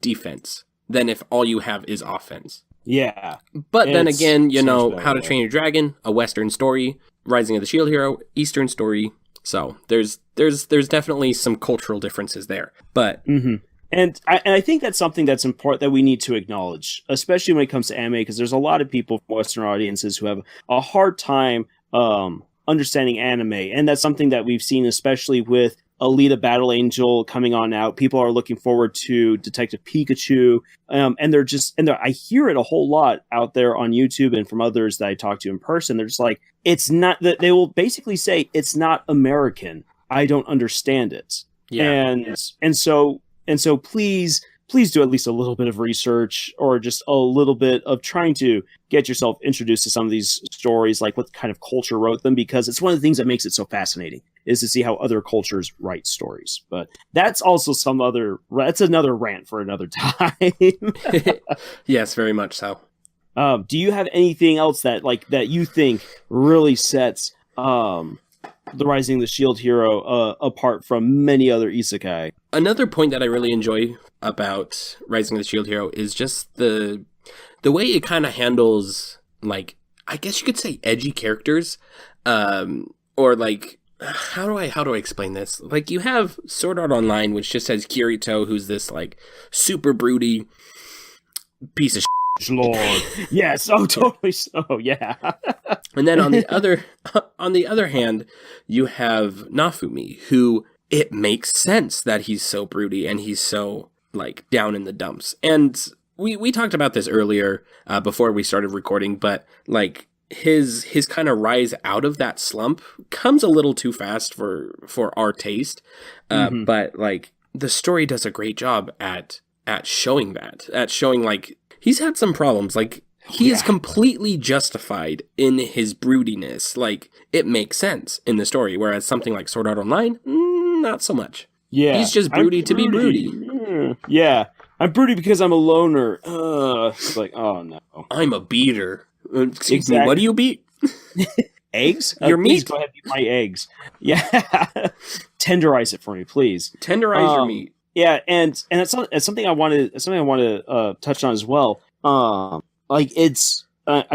defense than if all you have is offense. Yeah. But then again, you know, How to Train Your Dragon, a Western story, Rising of the Shield Hero, Eastern story. So there's definitely some cultural differences there. But And I think that's something that's important that we need to acknowledge, especially when it comes to anime, because there's a lot of people from Western audiences who have a hard time understanding anime, and that's something that we've seen, especially with Alita Battle Angel coming on out. People are looking forward to Detective Pikachu, and I hear it a whole lot out there on YouTube and from others that I talk to in person. They're just like, it's not that they will basically say it's not American. I don't understand it. yeah. And so please do at least a little bit of research, or just a little bit of trying to get yourself introduced to some of these stories, like what kind of culture wrote them, because it's one of the things that makes it so fascinating is to see how other cultures write stories. But that's also that's another rant for another time. Yes, very much so. Do you have anything else that you think really sets the Rising of the Shield Hero apart from many other isekai? Another point that I really enjoy about Rising of the Shield Hero is just the way it kind of handles, like, I guess you could say edgy characters, or like, how do I explain this? Like, you have Sword Art Online, which just has Kirito, who's this like super broody piece of Lord. Yes, oh totally so, yeah. And then on the other hand, you have Nafumi, who it makes sense that he's so broody and he's so like down in the dumps. And we talked about this earlier before we started recording, but like his kind of rise out of that slump comes a little too fast for our taste. But like the story does a great job at showing like he's had some problems. Like, he is completely justified in his broodiness. Like, it makes sense in the story, whereas something like Sword Art Online, not so much. Yeah. He's just broody to be broody. Yeah. I'm broody because I'm a loner. It's like, oh no. I'm a beater. Excuse me, what do you beat? Eggs? Your meat? Please go ahead and eat my eggs. Yeah. Tenderize it for me, please. Tenderize your meat. Yeah, and it's something I want to touch on as well. I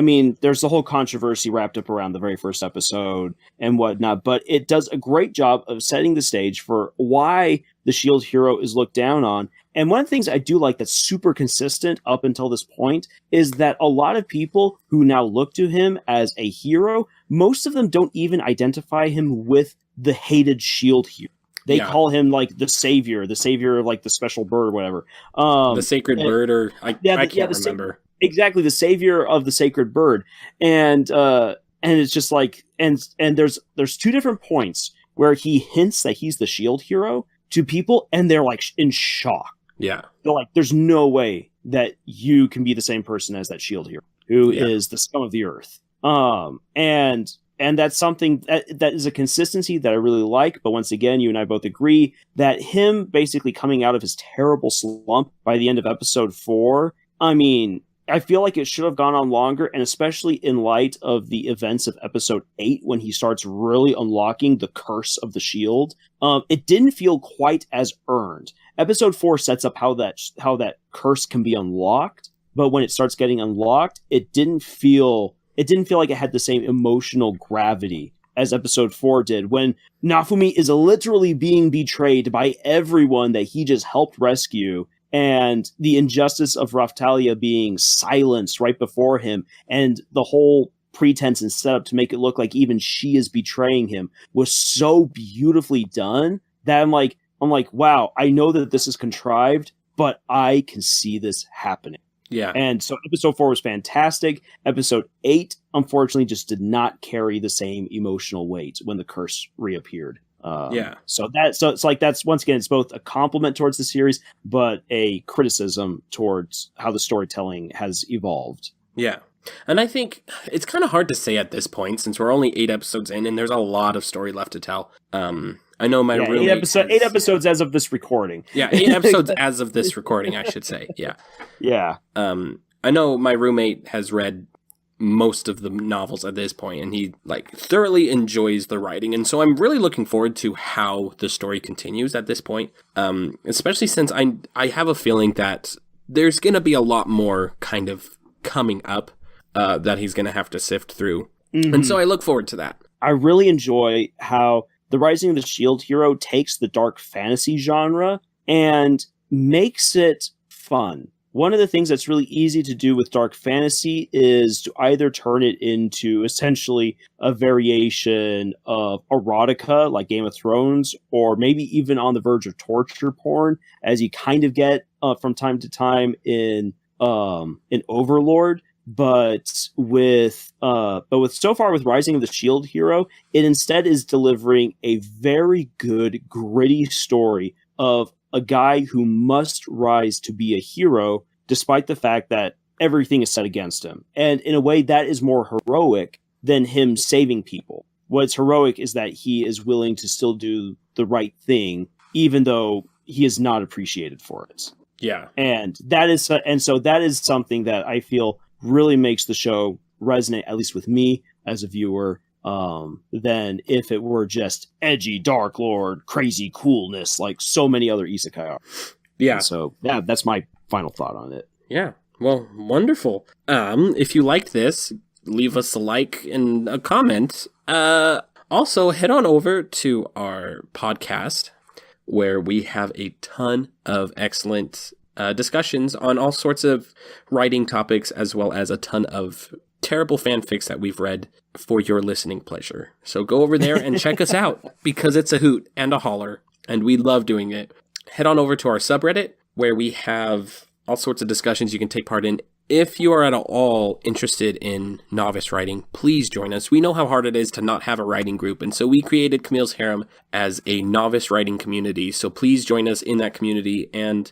mean, there's the whole controversy wrapped up around the very first episode and whatnot, but it does a great job of setting the stage for why the Shield Hero is looked down on. And one of the things I do like that's super consistent up until this point is that a lot of people who now look to him as a hero, most of them don't even identify him with the hated Shield Hero. They call him like the savior of like the special bird or whatever. The sacred bird, or I can't remember. Exactly, the savior of the sacred bird. And it's just like, and there's two different points where he hints that he's the Shield Hero to people, and they're like in shock. Yeah. They're like, there's no way that you can be the same person as that Shield Hero, who is the scum of the earth. And that's something that is a consistency that I really like. But once again, you and I both agree that him basically coming out of his terrible slump by the end of episode 4, I mean, I feel like it should have gone on longer, and especially in light of the events of episode 8, when he starts really unlocking the curse of the shield, it didn't feel quite as earned. Episode 4 sets up how that curse can be unlocked, but when it starts getting unlocked, it didn't feel like it had the same emotional gravity as episode 4 did, when Nafumi is literally being betrayed by everyone that he just helped rescue, and the injustice of Raftalia being silenced right before him, and the whole pretense and setup to make it look like even she is betraying him was so beautifully done that I'm like, wow, I know that this is contrived, but I can see this happening. Yeah. And so episode 4 was fantastic. Episode 8, unfortunately, just did not carry the same emotional weight when the curse reappeared. So it's like, that's, once again, it's both a compliment towards the series, but a criticism towards how the storytelling has evolved. Yeah. And I think it's kind of hard to say at this point, since we're only 8 episodes in and there's a lot of story left to tell. I know my roommate... 8 episodes as of this recording. Yeah, 8 episodes as of this recording, I should say. Yeah. Yeah. I know my roommate has read most of the novels at this point, and he like thoroughly enjoys the writing. And so I'm really looking forward to how the story continues at this point, especially since I have a feeling that there's going to be a lot more kind of coming up that he's going to have to sift through. Mm-hmm. And so I look forward to that. I really enjoy how the Rising of the Shield Hero takes the dark fantasy genre and makes it fun. One of the things that's really easy to do with dark fantasy is to either turn it into essentially a variation of erotica like Game of Thrones, or maybe even on the verge of torture porn, as you kind of get from time to time in Overlord. But with so far with Rising of the Shield Hero, it instead is delivering a very good, gritty story of a guy who must rise to be a hero despite the fact that everything is set against him. And in a way that is more heroic than him saving people. What's heroic is that he is willing to still do the right thing, even though he is not appreciated for it. Yeah. And so that is something that I feel really makes the show resonate, at least with me as a viewer, than if it were just edgy, Dark Lord, crazy coolness like so many other isekai are. Yeah. And so yeah, that's my final thought on it. Yeah. Well, wonderful. If you liked this, leave us a like and a comment. Also, head on over to our podcast where we have a ton of excellent discussions on all sorts of writing topics, as well as a ton of terrible fanfics that we've read for your listening pleasure. So go over there and check us out, because it's a hoot and a holler, and we love doing it. Head on over to our subreddit, where we have all sorts of discussions you can take part in. If you are at all interested in novice writing, please join us. We know how hard it is to not have a writing group, and so we created Camille's Harem as a novice writing community. So please join us in that community, and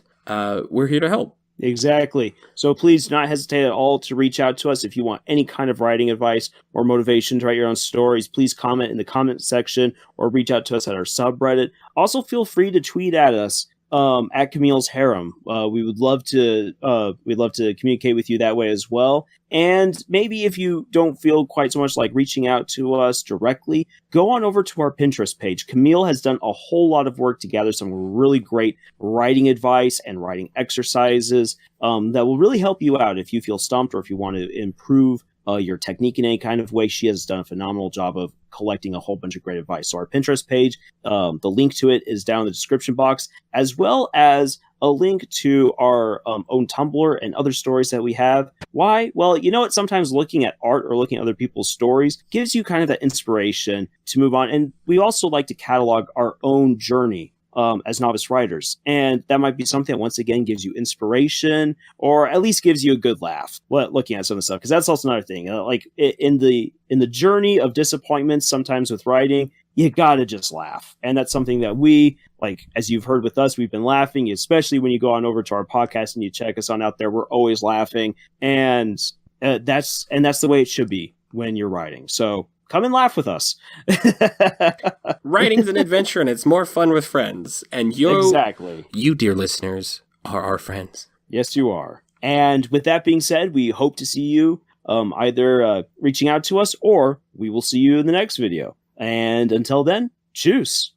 we're here to help. Exactly. So please do not hesitate at all to reach out to us if you want any kind of writing advice or motivation to write your own stories. Please comment in the comment section or reach out to us at our subreddit. Also, feel free to tweet at us at Camille's Harem. We would love to communicate with you that way as well. And maybe if you don't feel quite so much like reaching out to us directly, go on over to our Pinterest page. Camille has done a whole lot of work to gather some really great writing advice and writing exercises that will really help you out if you feel stumped or if you want to improve your technique in any kind of way. She has done a phenomenal job of collecting a whole bunch of great advice. So our Pinterest page, the link to it is down in the description box, as well as a link to our own Tumblr and other stories that we have. Why? Well, you know what? Sometimes looking at art or looking at other people's stories gives you kind of that inspiration to move on. And we also like to catalog our own journey as novice writers. And that might be something that once again gives you inspiration, or at least gives you a good laugh looking at some of the stuff. Because that's also another thing. Like in the journey of disappointments, sometimes with writing, you gotta just laugh. And that's something that we, like, as you've heard with us, we've been laughing, especially when you go on over to our podcast and you check us on out there. We're always laughing. And that's the way it should be when you're writing. So come and laugh with us. Writing's an adventure, and it's more fun with friends. And exactly. You, dear listeners, are our friends. Yes, you are. And with that being said, we hope to see you either reaching out to us, or we will see you in the next video. And until then, tschüss.